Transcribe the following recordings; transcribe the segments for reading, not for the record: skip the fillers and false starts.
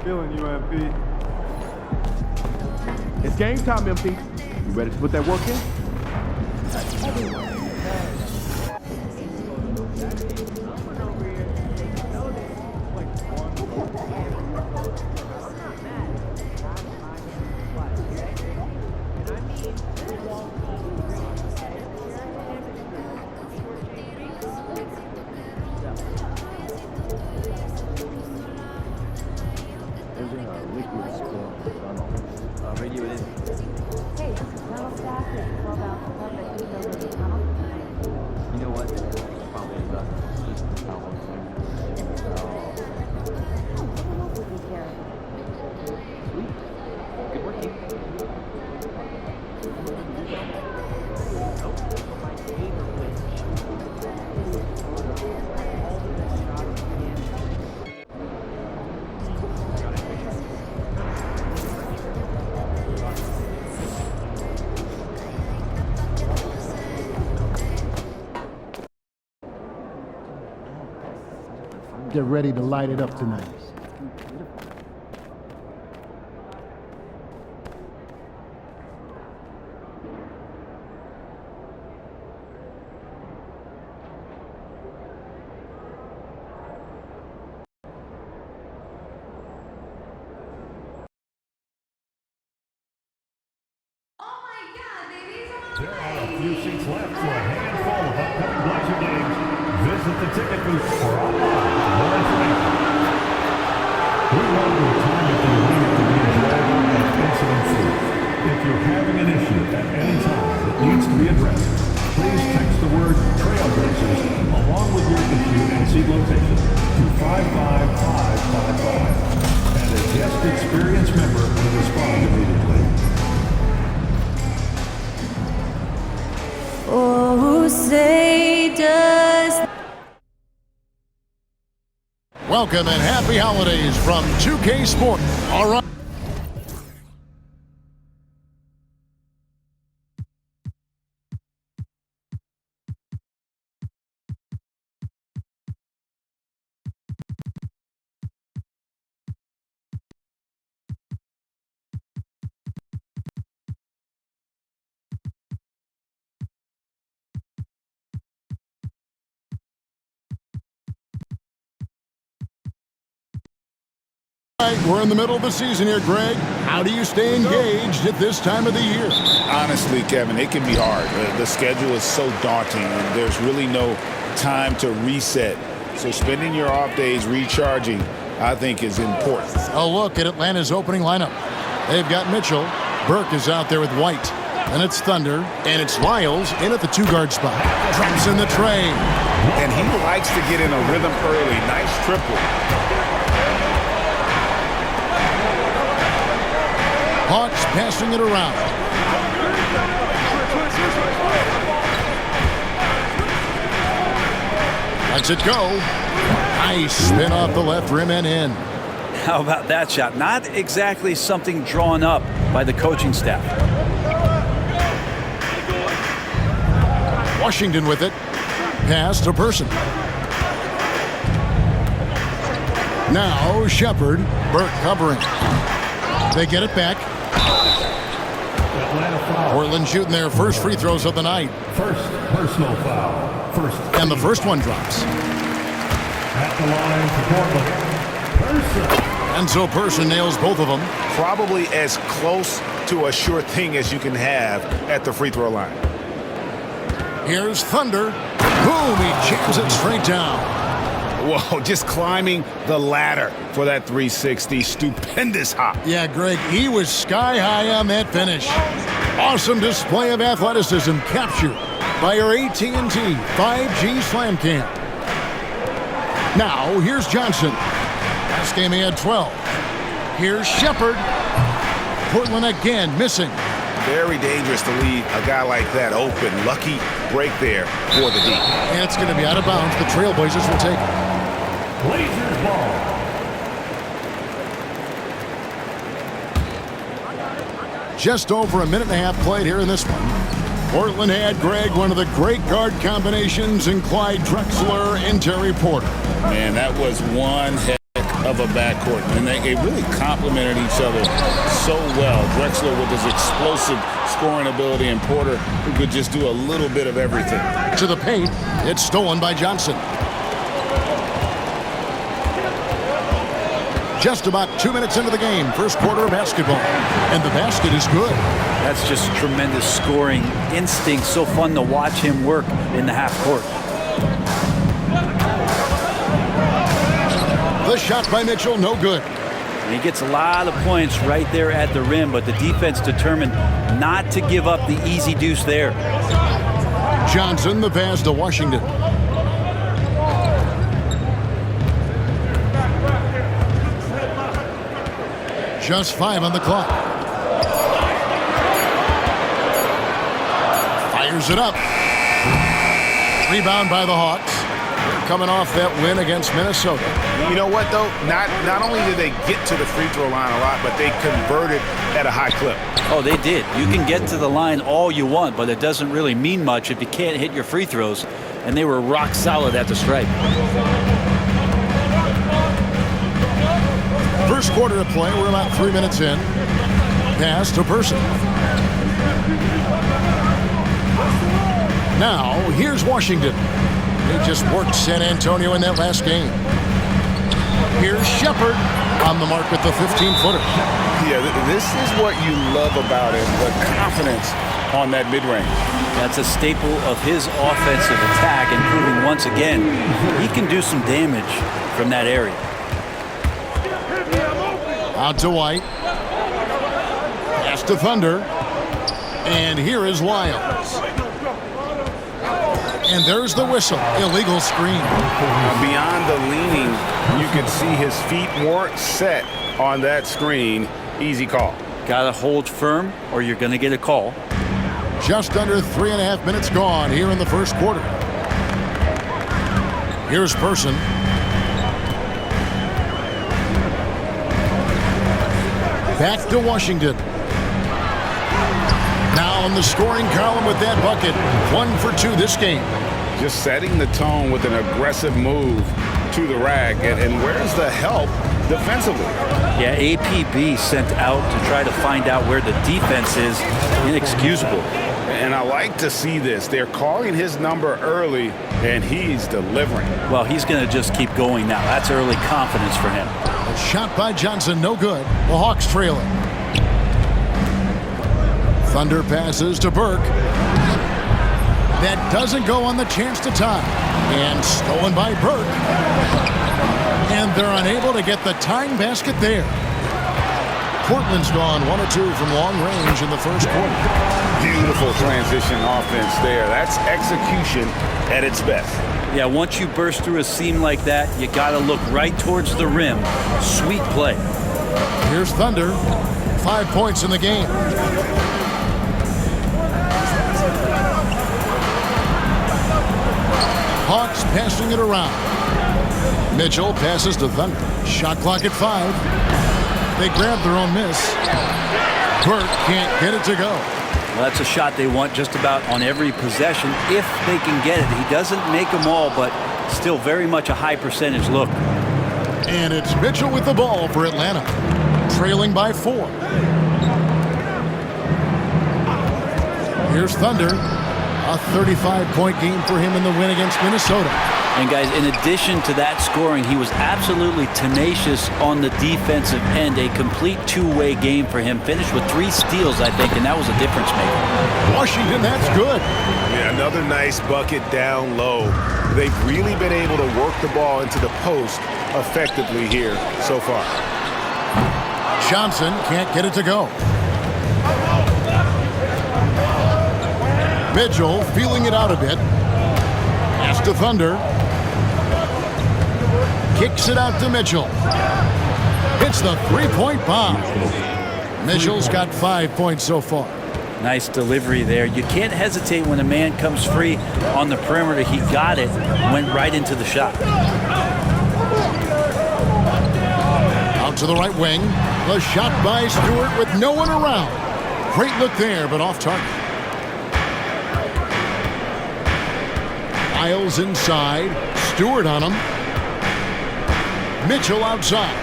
Feeling you, MP. It's game time, MP. You ready to put that work in? Radio it in. Hey, this is Colonel Stafford. Well, about the one that you know the tunnel. You know what? Probably is us. Just how long it's Someone else will take care of it. Sweet. Good work, team. Get ready to light it up tonight. There are a few seats left for a handful of upcoming Blazer games. Visit the ticket booth for online more information. We want your time at the arena to be enjoyable and incident-free. If you're having an issue at any time that needs to be addressed, please text the word Trailblazers along with your issue and seat location to 55555. And a guest experience member will respond immediately. Oh, say does. Welcome and happy holidays from 2K Sport. All right. We're in the middle of the season here, Greg. How do you stay engaged at this time of the year? Honestly, Kevin, it can be hard. The schedule is so daunting, and there's really no time to reset. So spending your off days recharging, I think, is important. A look at Atlanta's opening lineup. They've got Mitchell. Burke is out there with White. Then it's Thunder. And it's Lyles in at the two-guard spot. Drops in the tray. And he likes to get in a rhythm early. Nice triple. Hawks passing it around. Lets it go. Nice spin off the left rim and in. How about that shot? Not exactly something drawn up by the coaching staff. Washington with it. Pass to Person. Now Shepard. Burke covering. They get it back. Portland shooting their first free throws of the night. First personal foul. And the first one drops. At the line for Portland. Person. And so Person nails both of them. Probably as close to a sure thing as you can have at the free throw line. Here's Thunder. Boom, he jams it straight down. Whoa, just climbing the ladder for that 360. Stupendous hop. Yeah, Greg, he was sky high on that finish. Awesome display of athleticism captured by our AT&T 5G Slam Cam. Now, here's Johnson. Last game he had 12. Here's Shepard. Portland again missing. Very dangerous to leave a guy like that open. Lucky break there for the D. And it's going to be out of bounds. The Trailblazers will take it. Blazers ball. Just over a minute and a half played here in this one. Portland had, Greg, one of the great guard combinations in Clyde Drexler and Terry Porter. Man, that was one heck of a backcourt, and they really complemented each other so well. Drexler with his explosive scoring ability, and Porter who could just do a little bit of everything. To the paint. It's stolen by Johnson. Just about 2 minutes into the game, first quarter of basketball. And the basket is good. That's just tremendous scoring instinct. So fun to watch him work in the half court. The shot by Mitchell, no good. And he gets a lot of points right there at the rim, but the defense determined not to give up the easy deuce there. Johnson, the pass to Washington. Just 5 on the clock. Fires it up. Rebound by the Hawks. They're coming off that win against Minnesota. You know what, though? Not only did they get to the free throw line a lot, but they converted at a high clip. Oh, they did. You can get to the line all you want, but it doesn't really mean much if you can't hit your free throws. And they were rock solid at the stripe. First quarter of play, we're about 3 minutes in. Pass to Person. Now, here's Washington. They just worked San Antonio in that last game. Here's Shepard on the mark with the 15-footer. Yeah, this is what you love about him, the confidence on that mid-range. That's a staple of his offensive attack, and proving once again he can do some damage from that area. Out to White. Pass to Thunder. And here is Lyles. And there's the whistle. Illegal screen. Beyond the leaning, you can see his feet weren't set on that screen. Easy call. Got to hold firm or you're going to get a call. Just under 3.5 minutes gone here in the first quarter. Here's Person. Back to Washington. Now in the scoring column with that bucket. 1 for 2 this game. Just setting the tone with an aggressive move to the rack. And where's the help defensively? Yeah, APB sent out to try to find out where the defense is. Inexcusable. And I like to see this. They're calling his number early, and he's delivering. Well, he's going to just keep going now. That's early confidence for him. A shot by Johnson, no good. The Hawks trailing. Thunder passes to Burke. That doesn't go on the chance to tie. And stolen by Burke. And they're unable to get the tying basket there. Portland's gone 1 or 2 from long range in the first quarter. Beautiful transition offense there. That's execution at its best. Yeah, once you burst through a seam like that, you got to look right towards the rim. Sweet play. Here's Thunder. 5 points in the game. Hawks passing it around. Mitchell passes to Thunder. Shot clock at 5. They grab their own miss. Burke can't get it to go. Well, that's a shot they want just about on every possession if they can get it. He doesn't make them all, but still very much a high percentage look. And it's Mitchell with the ball for Atlanta, trailing by 4. Here's Thunder. A 35-point game for him in the win against Minnesota. And guys, in addition to that scoring, he was absolutely tenacious on the defensive end. A complete two-way game for him. Finished with 3 steals, I think, and that was a difference maker. Washington, that's good. Yeah, another nice bucket down low. They've really been able to work the ball into the post effectively here so far. Johnson can't get it to go. Mitchell feeling it out a bit. Pass to Thunder. Kicks it out to Mitchell. Hits the 3-point bomb. Mitchell's got 5 points so far. Nice delivery there. You can't hesitate when a man comes free on the perimeter. He got it, went right into the shot. Out to the right wing. The shot by Stewart with no one around. Great look there, but off target. Lyles inside. Stewart on him. Mitchell outside.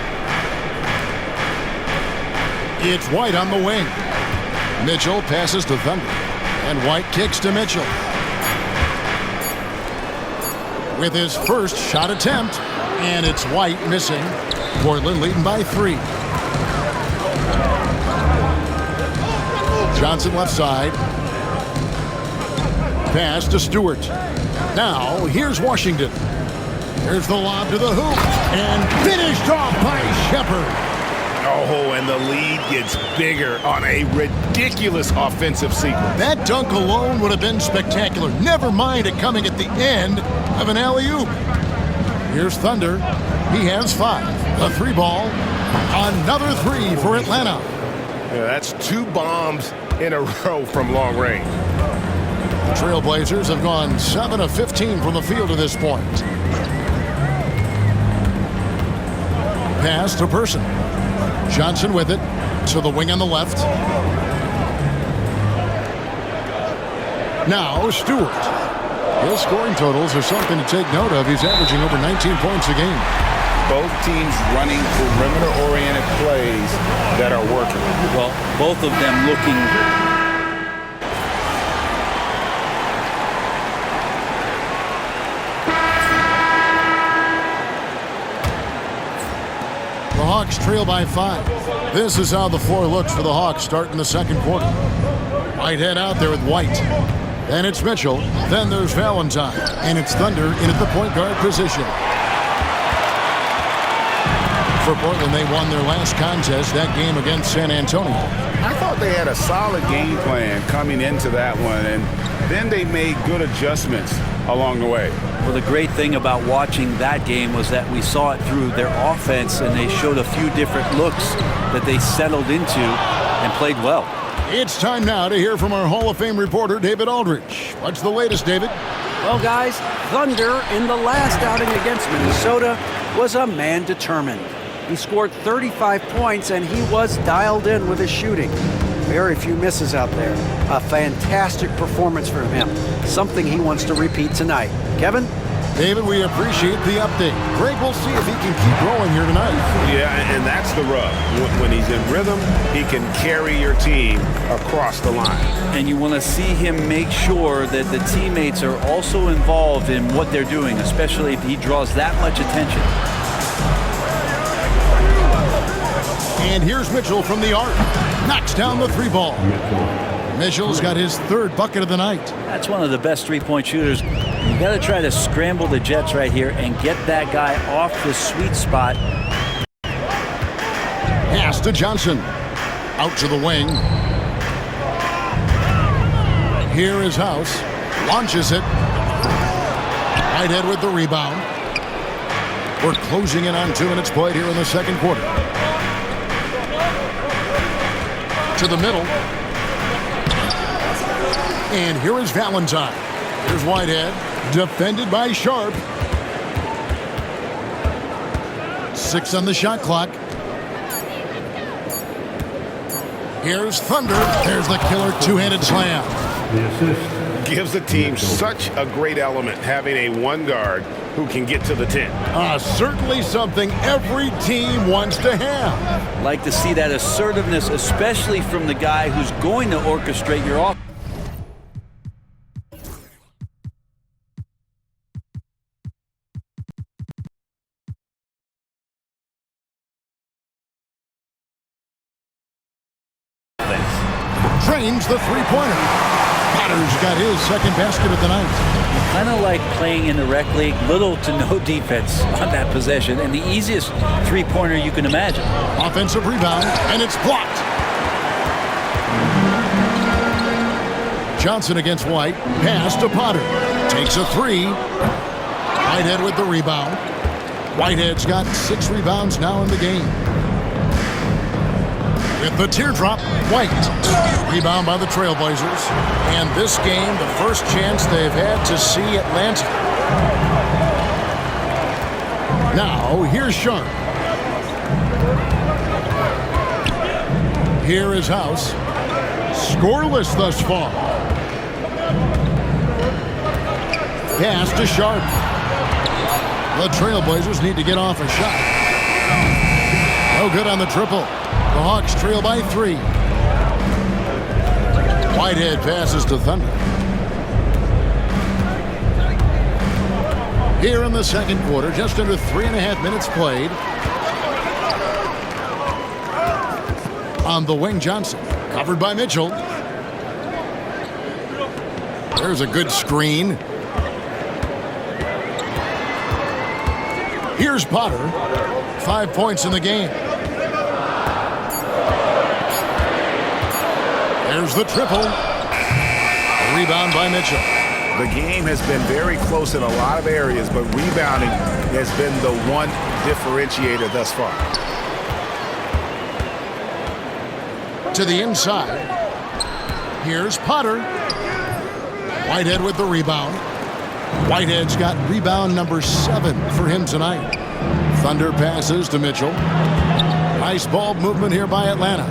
It's White on the wing. Mitchell passes to Thunder. And White kicks to Mitchell. With his first shot attempt. And it's White missing. Portland leading by 3. Johnson left side. Pass to Stewart. Now, here's Washington. Here's the lob to the hoop. And finished off by Shepherd. Oh, and the lead gets bigger on a ridiculous offensive sequence. That dunk alone would have been spectacular. Never mind it coming at the end of an alley-oop. Here's Thunder. He has 5. A 3 ball. Another 3 for Atlanta. Yeah, that's 2 bombs in a row from long range. The Trailblazers have gone 7 of 15 from the field to this point. Pass to Person. Johnson with it to the wing on the left. Now Stewart. His scoring totals are something to take note of. He's averaging over 19 points a game. Both teams running perimeter-oriented plays that are working. Well, both of them looking The Hawks trail by 5. This is how the floor looks for the Hawks starting the second quarter. Whitehead out there with White. Then it's Mitchell. Then there's Valentine. And it's Thunder in at the point guard position. For Portland, they won their last contest, that game against San Antonio. I thought they had a solid game plan coming into that one, and then they made good adjustments along the way. Well, the great thing about watching that game was that we saw it through their offense, and they showed a few different looks that they settled into and played well. It's time now to hear from our Hall of Fame reporter, David Aldridge. What's the latest, David? Well, guys, Thunder in the last outing against Minnesota was a man determined. He scored 35 points, and he was dialed in with his shooting. Very few misses out there. A fantastic performance from him. Something he wants to repeat tonight. Kevin? David, we appreciate the update. Greg, we'll see if he can keep rolling here tonight. Yeah, and that's the rub. When he's in rhythm, he can carry your team across the line. And you want to see him make sure that the teammates are also involved in what they're doing, especially if he draws that much attention. And here's Mitchell from the arc. Knocks down the 3 ball. Mitchell's got his 3rd bucket of the night. That's one of the best three-point shooters. You got to try to scramble the Jets right here and get that guy off the sweet spot. Pass to Johnson. Out to the wing. Here is House. Launches it. Whitehead with the rebound. We're closing in on 2 minutes played here in the second quarter. To the middle. And here is Valentine. Here's Whitehead. Defended by Sharp. 6 on the shot clock. Here's Thunder. There's the killer 2-handed slam. The assist. Gives the team such a great element having a 1 guard who can get to the 10. Certainly something every team wants to have. Like to see that assertiveness, especially from the guy who's going to orchestrate your offense. Drains the 3-pointer. Potter's got his 2nd basket of the night. Kind of like playing in the rec league, little to no defense on that possession, and the easiest 3-pointer you can imagine. Offensive rebound, and it's blocked. Johnson against White. Pass to Potter. Takes a 3. Whitehead with the rebound. Whitehead's got 6 rebounds now in the game. With the teardrop, White. Rebound by the Trailblazers. And this game, the first chance they've had to see Atlanta. Now, here's Sharp. Here is House. Scoreless thus far. Pass to Sharp. The Trailblazers need to get off a shot. No good on the triple. The Hawks trail by 3. Whitehead passes to Thunder. Here in the second quarter, just under 3.5 minutes played. On the wing, Johnson. Covered by Mitchell. There's a good screen. Here's Potter. 5 points in the game. There's the triple. A rebound by Mitchell. The game has been very close in a lot of areas, but rebounding has been the one differentiator thus far. To the inside. Here's Potter. Whitehead with the rebound. Whitehead's got rebound number 7 for him tonight. Thunder passes to Mitchell. Nice ball movement here by Atlanta.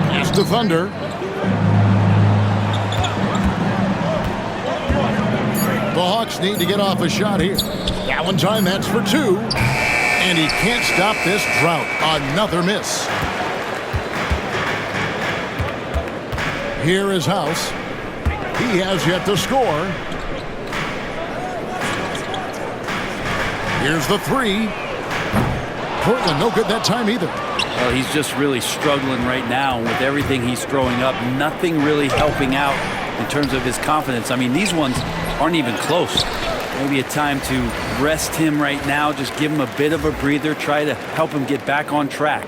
Pass to Thunder. The Hawks need to get off a shot here. Valentine, that's for 2. And he can't stop this drought. Another miss. Here is House. He has yet to score. Here's the 3. Portland, no good that time either. Well, he's just really struggling right now with everything he's throwing up. Nothing really helping out in terms of his confidence. I mean, these ones aren't even close. Maybe a time to rest him right now, just give him a bit of a breather, try to help him get back on track.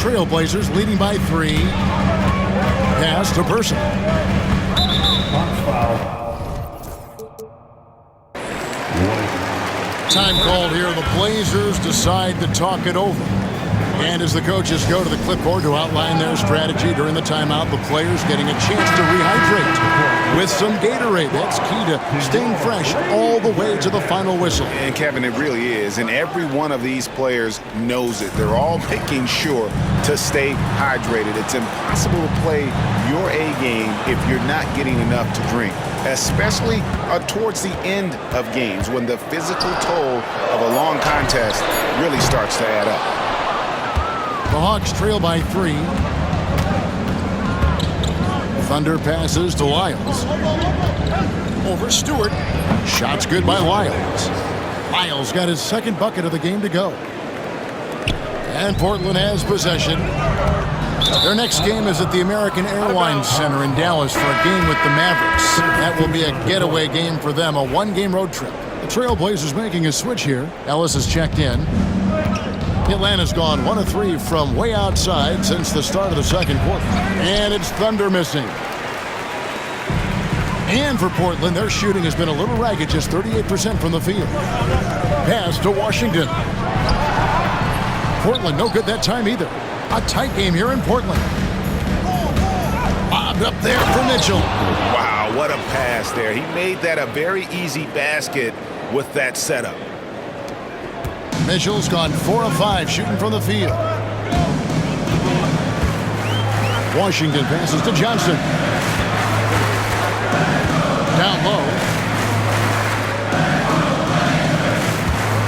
Trailblazers leading by 3. Pass to Burson. Time called here. The Blazers decide to talk it over. And as the coaches go to the clipboard to outline their strategy during the timeout, the players getting a chance to rehydrate with some Gatorade. That's key to staying fresh all the way to the final whistle. And Kevin, it really is. And every one of these players knows it. They're all making sure to stay hydrated. It's impossible to play your A game if you're not getting enough to drink, especially towards the end of games when the physical toll of a long contest really starts to add up. The Hawks trail by 3. Thunder passes to Lyles. Over Stewart. Shot's good by Lyles. Lyles got his second bucket of the game to go. And Portland has possession. Their next game is at the American Airlines Center in Dallas for a game with the Mavericks. That will be a getaway game for them, a 1-game road trip. The Trailblazers making a switch here. Ellis has checked in. Atlanta's gone 1 of 3 from way outside since the start of the second quarter. And it's Thunder missing. And for Portland, their shooting has been a little ragged, just 38% from the field. Pass to Washington. Portland, no good that time either. A tight game here in Portland. Bobbed up there for Mitchell. Wow, what a pass there. He made that a very easy basket with that setup. Mitchell's gone 4 of 5 shooting from the field. Washington passes to Johnson. Down low.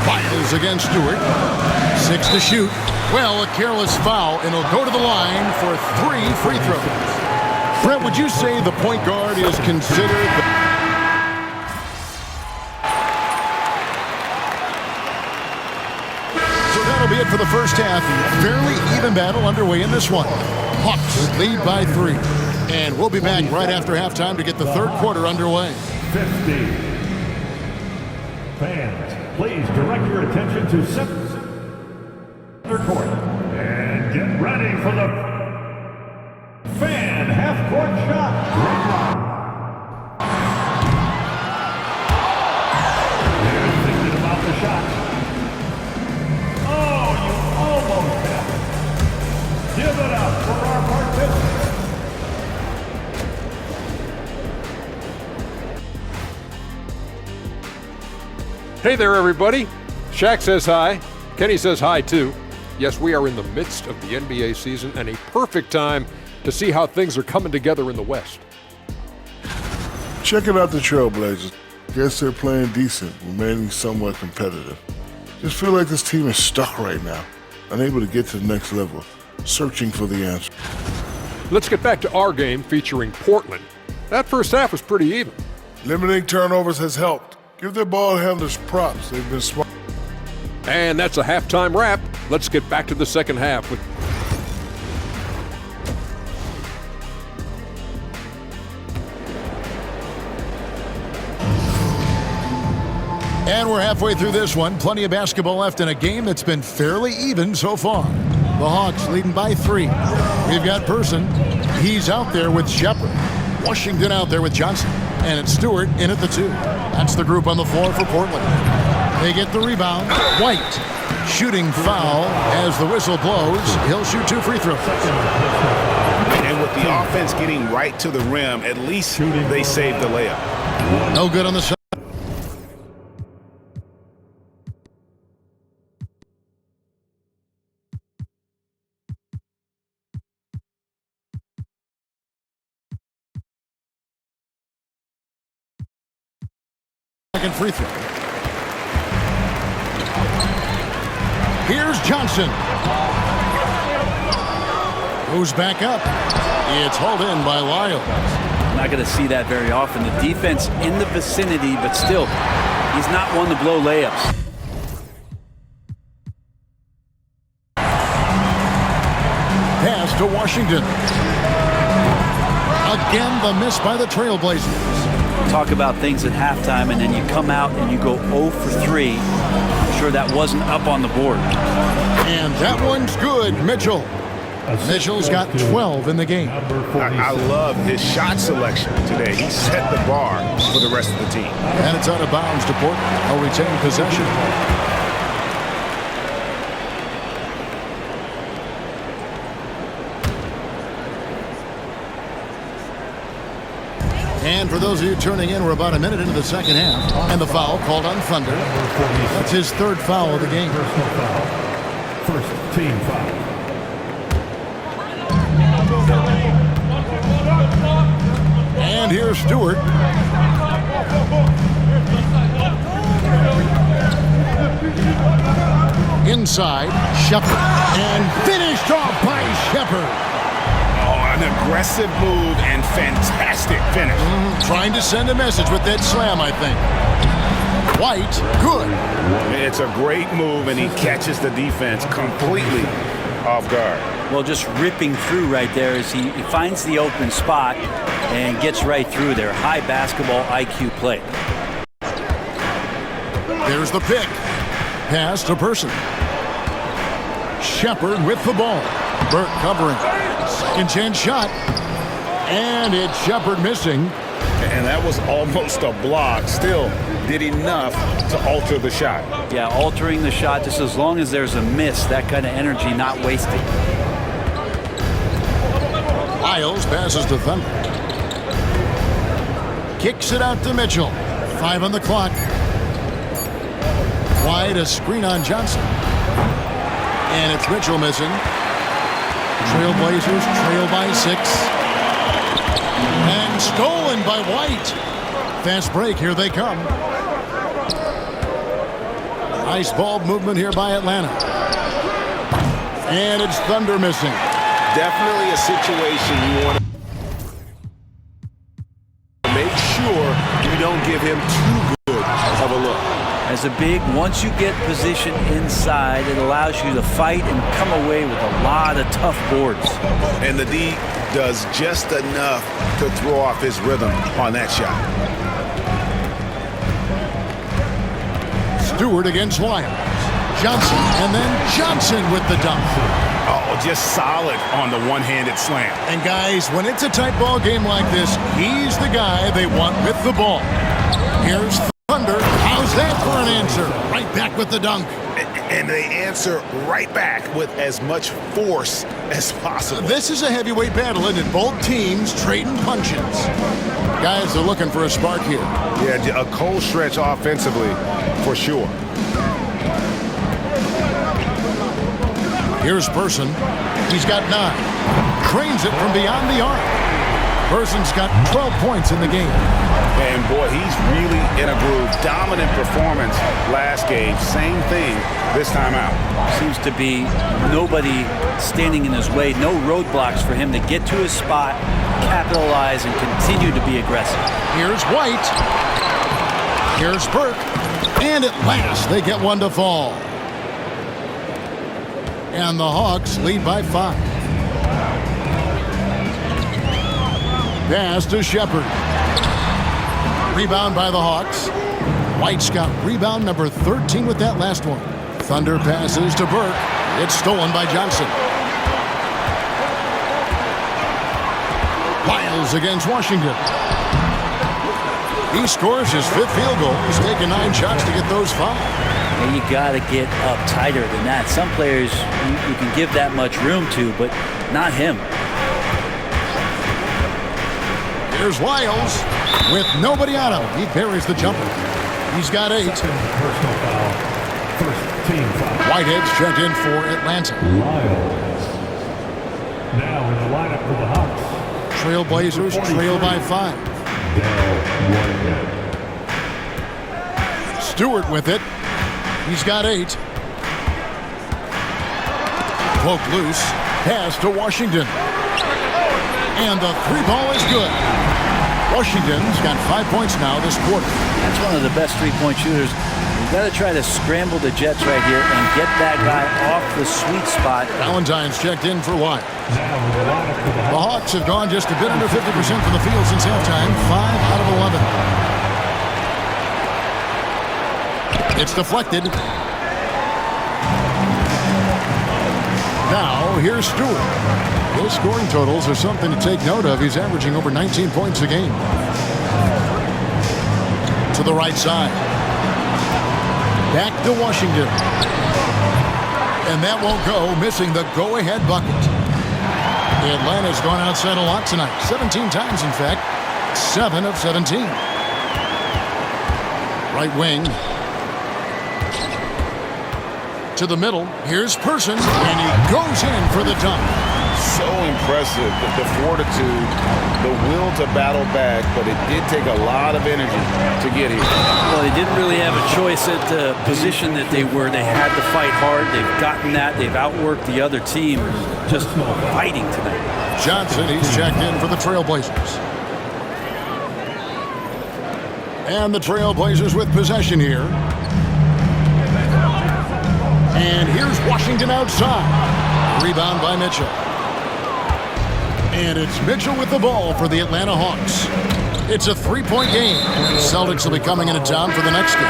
Lyles against Stewart. 6 to shoot. Well, a careless foul, and he'll go to the line for 3 free throws. Brett, would you say the point guard is considered the... That'll be it for the first half. Fairly even battle underway in this one. Hawks lead by 3. And we'll be back right after halftime to get the third quarter underway. 50. Fans, please direct your attention to center court. And get ready for the fan half-court shot. They're thinking about the shot. Give it up for our participants. Hey there, everybody. Shaq says hi. Kenny says hi, too. Yes, we are in the midst of the NBA season and a perfect time to see how things are coming together in the West. Checking out the Trailblazers. Guess they're playing decent, remaining somewhat competitive. Just feel like this team is stuck right now, unable to get to the next level, searching for the answer. Let's get back to our game featuring Portland. That first half was pretty even. Limiting turnovers has helped. Give their ball handlers props. They've been smart. And that's a halftime wrap. Let's get back to the second half with And we're halfway through this one. Plenty of basketball left in a game that's been fairly even so far. The Hawks leading by 3. We've got Person. He's out there with Shepard. Washington out there with Johnson. And it's Stewart in at the 2. That's the group on the floor for Portland. They get the rebound. White. Shooting foul as the whistle blows. He'll shoot 2 free throws. And with the offense getting right to the rim, at least they saved the layup. No good on the side. Second free throw. Here's Johnson. Goes back up. It's hauled in by Lyles. Not going to see that very often. The defense in the vicinity, but still, he's not one to blow layups. Pass to Washington. Again, the miss by the Trailblazers. Talk about things at halftime, and then you come out and you go 0 for 3. I'm sure that wasn't up on the board. And that one's good, Mitchell. Mitchell's got 12 in the game. I love his shot selection today. He set the bar for the rest of the team. And it's out of bounds to Portland. They'll retain possession. And for those of you turning in, we're about a minute into the second half. And the foul called on Thunder. That's his 3rd foul of the game. Personal foul. First team foul. And here's Stewart. Inside, Shepard. And finished off by Shepard. An aggressive move and fantastic finish. Trying to send a message with that slam, I think. White, good. It's a great move, and he catches the defense completely off guard. Well, just ripping through right there as he finds the open spot and gets right through there. High basketball IQ play. There's the pick. Pass to Person. Shepard with the ball. Burke covering. Second chance shot. And it's Shepard missing. And that was almost a block. Still did enough to alter the shot. Yeah, altering the shot just as long as there's a miss. That kind of energy not wasted. Lyles passes to Thunder. Kicks it out to Mitchell. 5 on the clock. Wide, a screen on Johnson. And it's Mitchell missing. Trailblazers trail by 6. And stolen by White. Fast break, here they come. Nice ball movement here by Atlanta. And it's Thunder missing. Definitely a situation you want to make sure you don't give him too good of a look. As a big, once you get position inside, it allows you to fight and come away with a lot of tough boards. And the D does just enough to throw off his rhythm on that shot. Stewart against Lyles. Johnson, and then Johnson with the dunk. Oh, just solid on the one-handed slam. And guys, when it's a tight ball game like this, he's the guy they want with the ball. Here's Thunder. How's that for an answer? Right back with the dunk. And they answer right back with as much force as possible. This is a heavyweight battle, and both teams trading punches. Guys are looking for a spark here. Yeah, a cold stretch offensively for sure. Here's Person. He's got 9. Cranes it from beyond the arc. Person's got 12 points in the game. And boy, he's really in a groove. Dominant performance last game. Same thing this time out. Seems to be nobody standing in his way, no roadblocks for him to get to his spot, capitalize, and continue to be aggressive. Here's White. Here's Burke. And at last, they get one to fall. And the Hawks lead by 5. Pass to Shepard. Rebound by the Hawks. White's got rebound number 13 with that last one. Thunder passes to Burke. It's stolen by Johnson. Lyles against Washington. He scores his 5th field goal. He's taken 9 shots to get those 5. And you got to get up tighter than that. Some players you can give that much room to, but not him. Here's Lyles with nobody on him. He buries the jumper. He's got 8. Personal foul. First team foul. Whitehead's checked in for Atlanta. Lyles. Now in the lineup for the Hawks. Trailblazers trail by 5. Dell Whitehead. Stewart with it. He's got 8. Poke loose. Pass to Washington. And the 3-ball is good. Washington's got 5 points now this quarter. That's one of the best three-point shooters. You've got to try to scramble the Jets right here and get that guy off the sweet spot. Valentine's checked in for White. The Hawks have gone just a bit under 50% from the field since halftime. 5 out of 11. It's deflected. Now, here's Stewart. His scoring totals are something to take note of. He's averaging over 19 points a game. To the right side. Back to Washington. And that won't go, missing the go-ahead bucket. Atlanta's gone outside a lot tonight. 17 times, in fact. 7 of 17. Right wing. To the middle. Here's Person. And he goes in for the dunk. So impressive, the fortitude, the will to battle back, but it did take a lot of energy to get here. Well, they didn't really have a choice at the position that they were. They had to fight hard. They've gotten that. They've outworked the other team. Just fighting tonight. Johnson, he's checked in for the Trailblazers. And the Trailblazers with possession here. And here's Washington outside. Rebound by Mitchell. And it's Mitchell with the ball for the Atlanta Hawks. It's a 3-point game. The Celtics will be coming into town for the next game.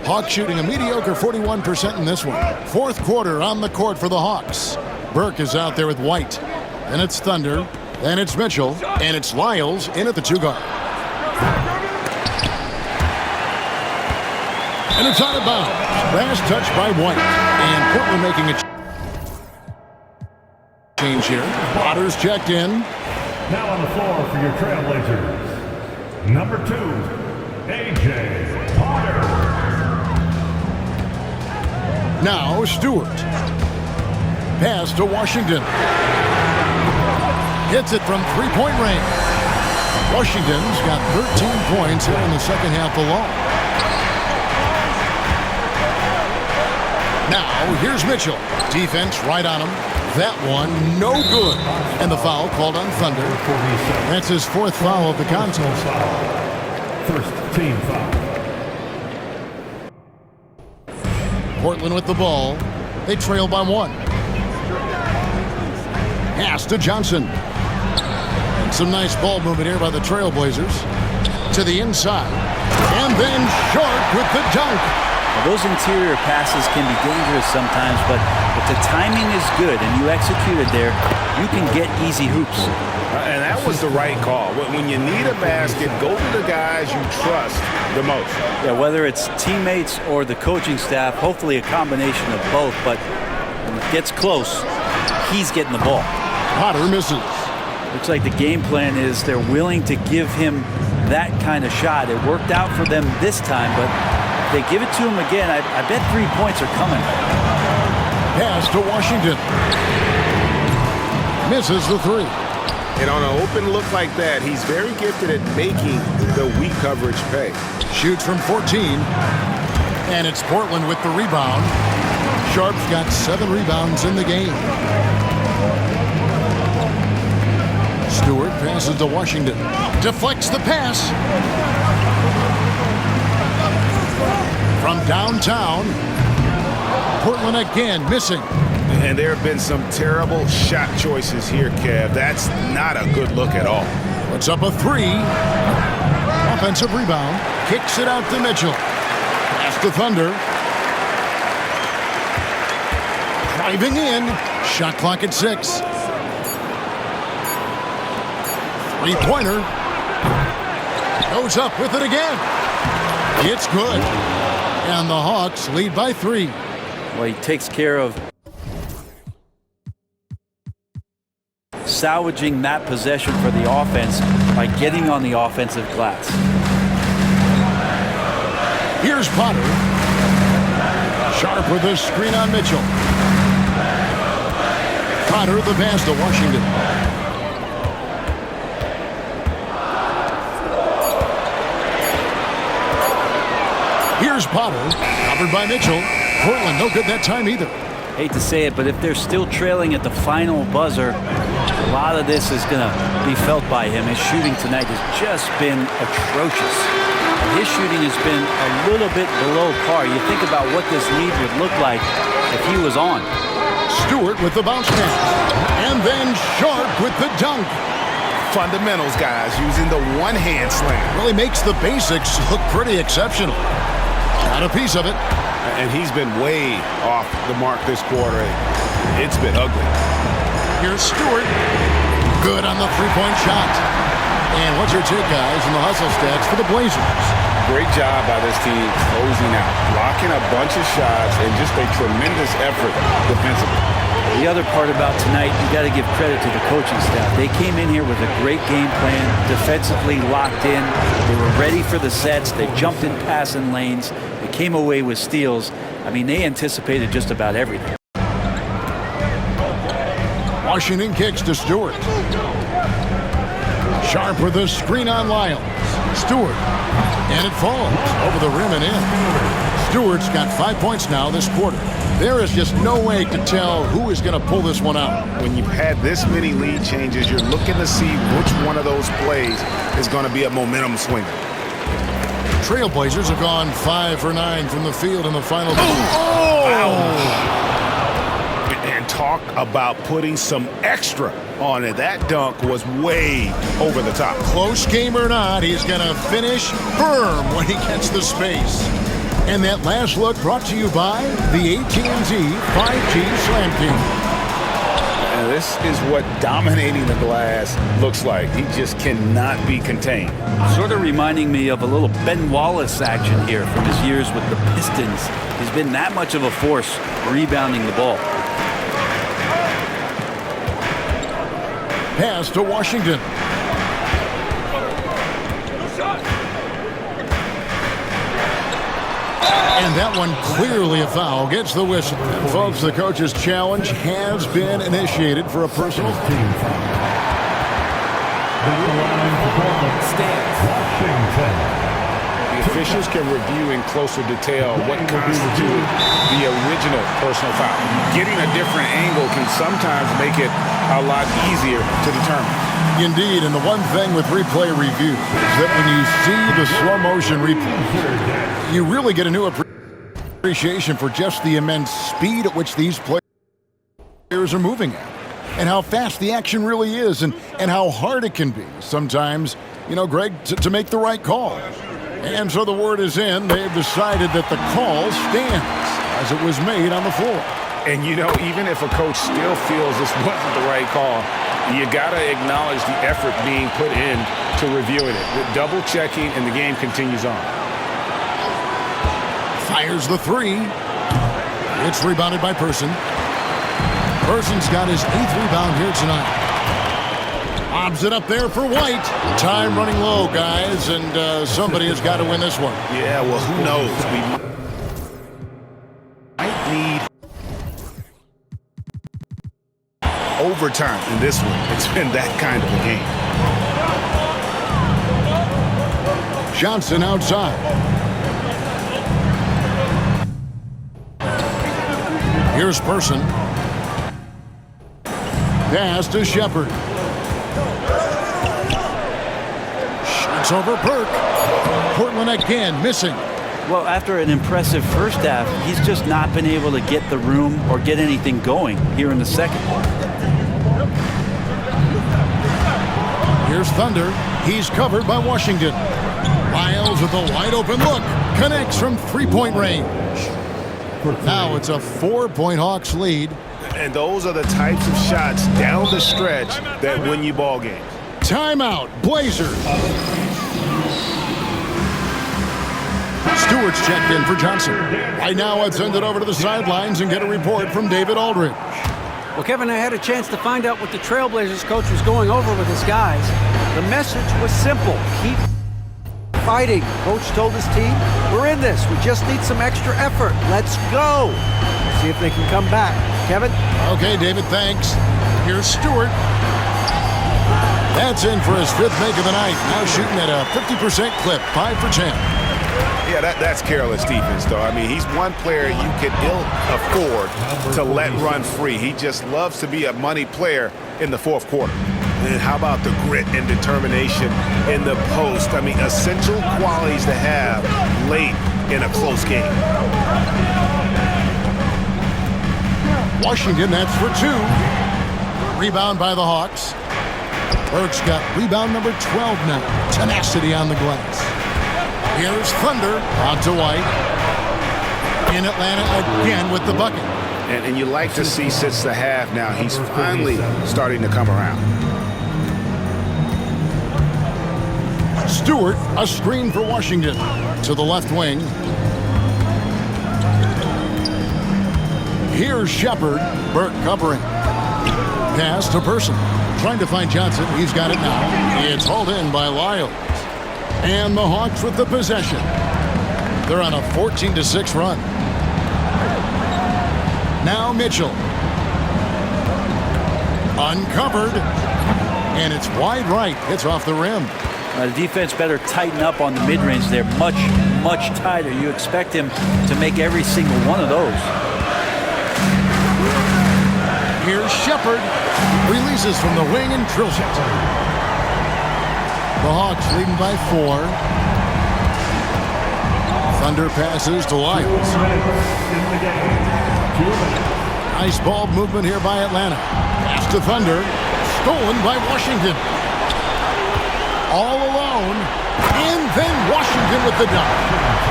Hawks shooting a mediocre 41% in this one. 4th quarter on the court for the Hawks. Burke is out there with White. Then it's Thunder. Then it's Mitchell. And it's Lyles in at the 2-guard. And it's out of bounds. Last touch by White. And Portland making a change here. Potter's checked in. Now on the floor for your Trailblazers. Number 2, A.J. Potter. Now Stewart. Pass to Washington. Hits it from 3-point range. Washington's got 13 points here in the second half alone. Now, here's Mitchell. Defense right on him. That one, no good. And the foul called on Thunder. That's his 4th foul of the contest. First team foul. Portland with the ball. They trail by 1. Pass to Johnson. And some nice ball movement here by the Trailblazers. To the inside. And then Sharp with the dunk. Those interior passes can be dangerous sometimes, but if the timing is good and you execute it there, you can get easy hoops. And that was the right call. When you need a basket, go to the guys you trust the most. Yeah, whether it's teammates or the coaching staff, hopefully a combination of both, but when it gets close, he's getting the ball. Potter misses. Looks like the game plan is they're willing to give him that kind of shot. It worked out for them this time, but they give it to him again, I bet 3 points are coming. Pass to Washington. Misses the three. And on an open look like that, he's very gifted at making the weak coverage pay. Shoots from 14. And it's Portland with the rebound. Sharp's got 7 rebounds in the game. Stewart passes to Washington. Deflects the pass. From downtown. Portland again missing. And there have been some terrible shot choices here, Kev. That's not a good look at all. Puts up a 3. Offensive rebound. Kicks it out to Mitchell. Pass to Thunder. Driving in. Shot clock at 6. Three-pointer. Goes up with it again. It's good. And the Hawks lead by 3. Well, he takes care of salvaging that possession for the offense by getting on the offensive glass. Here's Potter. Sharp with a screen on Mitchell. Potter the pass to Washington. Here's Potter, covered by Mitchell. Portland no good that time either. Hate to say it, but if they're still trailing at the final buzzer, a lot of this is going to be felt by him. His shooting tonight has just been atrocious. His shooting has been a little bit below par. You think about what this lead would look like if he was on. Stewart with the bounce pass. And then Sharp with the dunk. Fundamentals, guys, using the one-hand slam. Really makes the basics look pretty exceptional. Got a piece of it. And he's been way off the mark this quarter. It's been ugly. Here's Stewart. Good on the three-point shot. And what's your take, guys, in the hustle stats for the Blazers? Great job by this team closing out, blocking a bunch of shots, and just a tremendous effort defensively. The other part about tonight, you got to give credit to the coaching staff. They came in here with a great game plan, defensively locked in. They were ready for the sets. They jumped in passing lanes. They came away with steals. I mean, they anticipated just about everything. Washington kicks to Stewart. Sharp with a screen on Lyles. Stewart. And it falls over the rim and in. Stewart's got 5 points now this quarter. There is just no way to tell who is going to pull this one out. When you've had this many lead changes, you're looking to see which one of those plays is going to be a momentum swinger. Trailblazers have gone 5 for 9 from the field in the final. And talk about putting some extra on it. That dunk was way over the top. Close game or not, he's going to finish firm when he gets the space. And that last look brought to you by the AT&T 5G Slam King. And this is what dominating the glass looks like. He just cannot be contained. Sort of reminding me of a little Ben Wallace action here from his years with the Pistons. He's been that much of a force rebounding the ball. Pass to Washington. And that one clearly a foul. Gets the whistle. And folks, the coach's challenge has been initiated for a personal team foul. The officials can review in closer detail what constituted the original personal foul. Getting a different angle can sometimes make it a lot easier to determine. Indeed, and the one thing with replay review is that when you see the slow motion replay, you really get a new appreciation for just the immense speed at which these players are moving at, and how fast the action really is, and how hard it can be sometimes, you know, Greg, to make the right call. And so the word is in. They've decided that the call stands as it was made on the floor. And, you know, even if a coach still feels this wasn't the right call, you got to acknowledge the effort being put in to reviewing it. With double checking, and the game continues on. Fires the three. It's rebounded by Person. Person's got his 8th rebound here tonight. Lobs it up there for White. Time running low, guys, and somebody has got to win this one. Yeah, well, who knows? We might need overtime in this one. It's been that kind of a game. Johnson outside. Here's Person. Pass to Shepard. Shoots over Burke. Portland again missing. Well, after an impressive first half, he's just not been able to get the room or get anything going here in the second. Here's Thunder. He's covered by Washington. Lyles with a wide open look. Connects from three-point range. Now it's a 4-point Hawks lead. And those are the types of shots down the stretch that win you ball games. Timeout, Blazers. Stewart's checked in for Johnson. Right now, let's send it over to the sidelines and get a report from David Aldridge. Well, Kevin, I had a chance to find out what the Trailblazers coach was going over with his guys. The message was simple. Keep fighting. Coach told his team, we're in this. We just need some extra effort. Let's go. See if they can come back. Kevin? Okay, David, thanks. Here's Stewart. That's in for his 5th make of the night. Now shooting at a 50% clip, 5 for 10. Yeah, that's careless defense, though. I mean, he's one player you can ill afford to let run free. He just loves to be a money player in the fourth quarter. And how about the grit and determination in the post? I mean, essential qualities to have late in a close game. Washington, that's for 2. Rebound by the Hawks. Burke's got rebound number 12 now. Tenacity on the glass. Here's Thunder out to White. In Atlanta again with the bucket. And you like to see since the half now, he's finally starting to come around. Stewart, a screen for Washington. To the left wing. Here's Shepard. Burke covering. Pass to Person. Trying to find Johnson. He's got it now. It's hauled in by Lyles. And the Hawks with the possession. They're on a 14-6 run. Now Mitchell. Uncovered. And it's wide right. Hits off the rim. The defense better tighten up on the mid-range. They're much, much tighter. You expect him to make every single one of those. Here's Shepard. Releases from the wing and drills it. The Hawks leading by 4. Thunder passes to Lyles. Nice ball movement here by Atlanta. Pass to Thunder. Stolen by Washington. All alone. And then Washington with the dunk.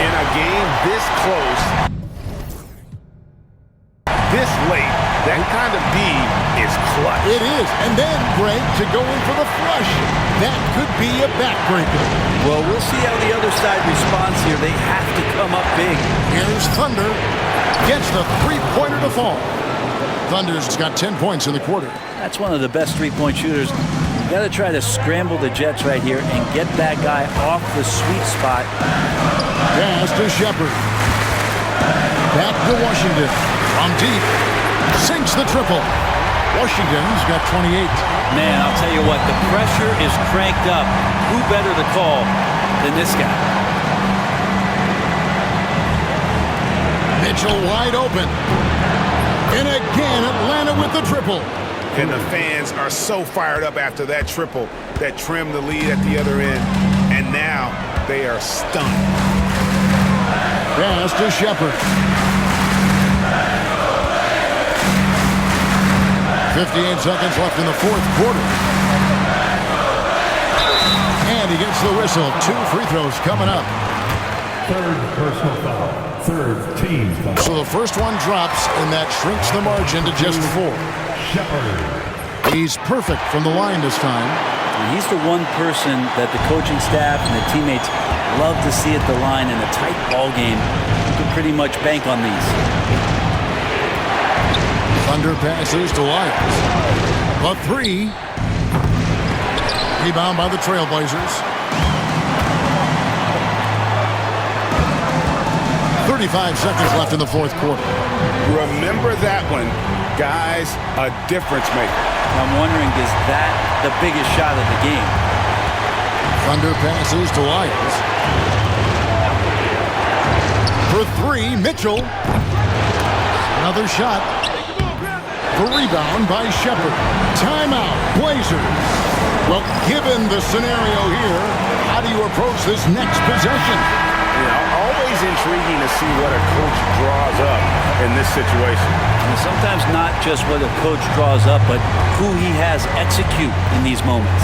In a game this close, this late, that kind of D is clutch. It is. And then Greg to go in for the flush. That could be a backbreaker. Well, we'll see how the other side responds here. They have to come up big. Here's Thunder. Gets the three-pointer to fall. Thunder's got 10 points in the quarter. That's one of the best three-point shooters. You got to try to scramble the Jets right here and get that guy off the sweet spot. Pass to Shepard. Back to Washington. From deep. Sinks the triple. Washington's got 28. Man, I'll tell you what, the pressure is cranked up. Who better to call than this guy? Mitchell wide open. And again, Atlanta with the triple. And the fans are so fired up after that triple that trimmed the lead at the other end. And now they are stunned. Pass to Shepard. 58 seconds left in the fourth quarter. And he gets the whistle. 2 free throws coming up. Third personal foul. Third team foul. So the first one drops, and that shrinks the margin to just 4. Shepard. He's perfect from the line this time. And he's the one person that the coaching staff and the teammates love to see at the line in a tight ball game. You can pretty much bank on these. Thunder passes to Lyles. A 3. Rebound by the Trailblazers. 35 seconds left in the fourth quarter. Remember that one, guys, a difference maker. I'm wondering, is that the biggest shot of the game? Thunder passes to Lyles. For three, Mitchell. Another shot. The rebound by Shepard. Timeout, Blazers. Well, given the scenario here, how do you approach this next possession? Always intriguing to see what a coach draws up in this situation. And sometimes not just what a coach draws up, but who he has execute in these moments.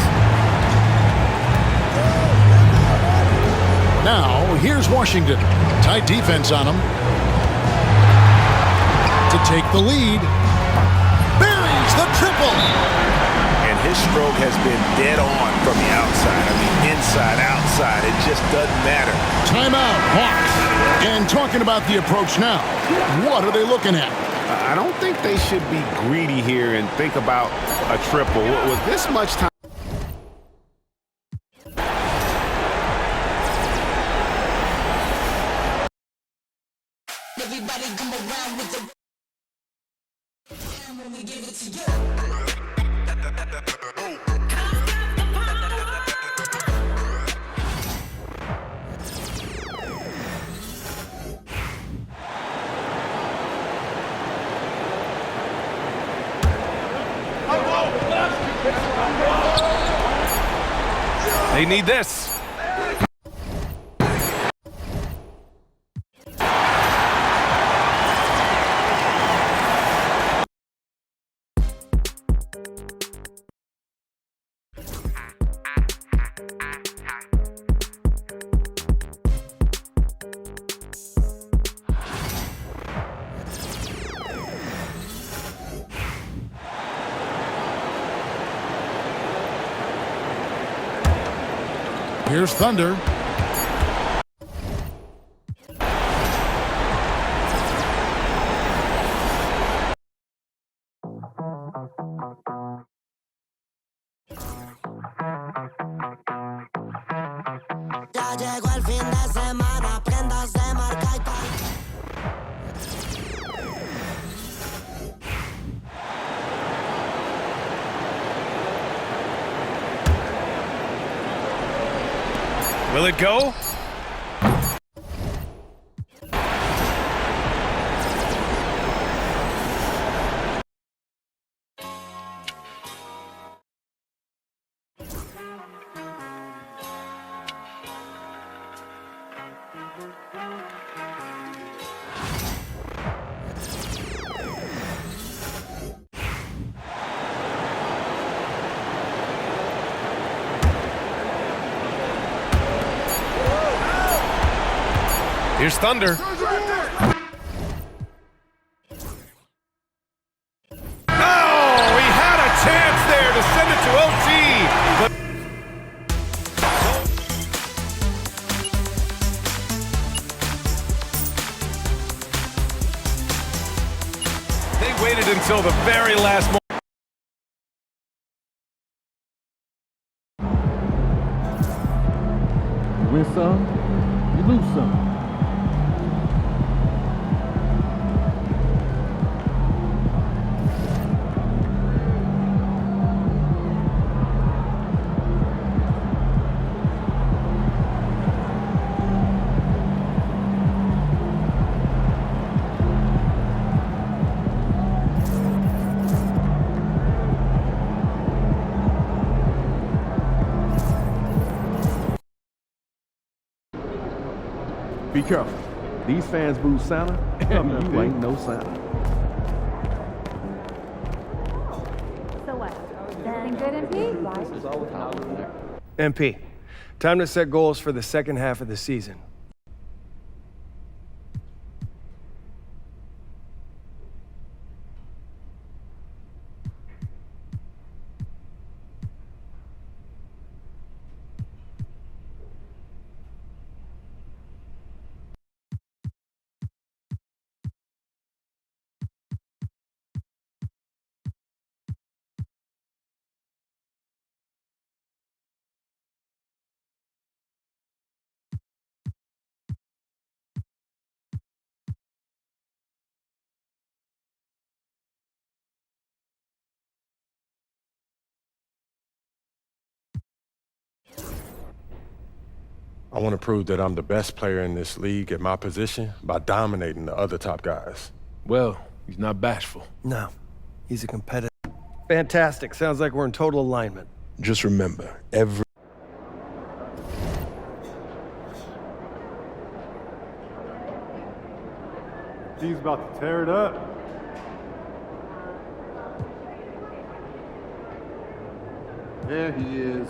Now, here's Washington. Tight defense on them. To take the lead. Buries the triple. And his stroke has been dead on from the outside. I mean, inside, outside, it just doesn't matter. Timeout, Hawks. And talking about the approach now, what are they looking at? I don't think they should be greedy here and think about a triple. With this much time. Everybody come around with the when we give it to you. They need this. Here's Thunder. Ya llegó el fin de semana, prendas de marca y tal. Will it go? Here's Thunder. Oh, he had a chance there to send it to OT. But they waited until the very last moment. You win some, you lose some. Be careful. These fans boo Santa, and you ain't no Santa. So what? Everything good, MP? MP, time to set goals for the second half of the season. I want to prove that I'm the best player in this league at my position by dominating the other top guys. Well, he's not bashful. No, he's a competitor. Fantastic. Sounds like we're in total alignment. Just remember, every... He's about to tear it up. Yeah, he is.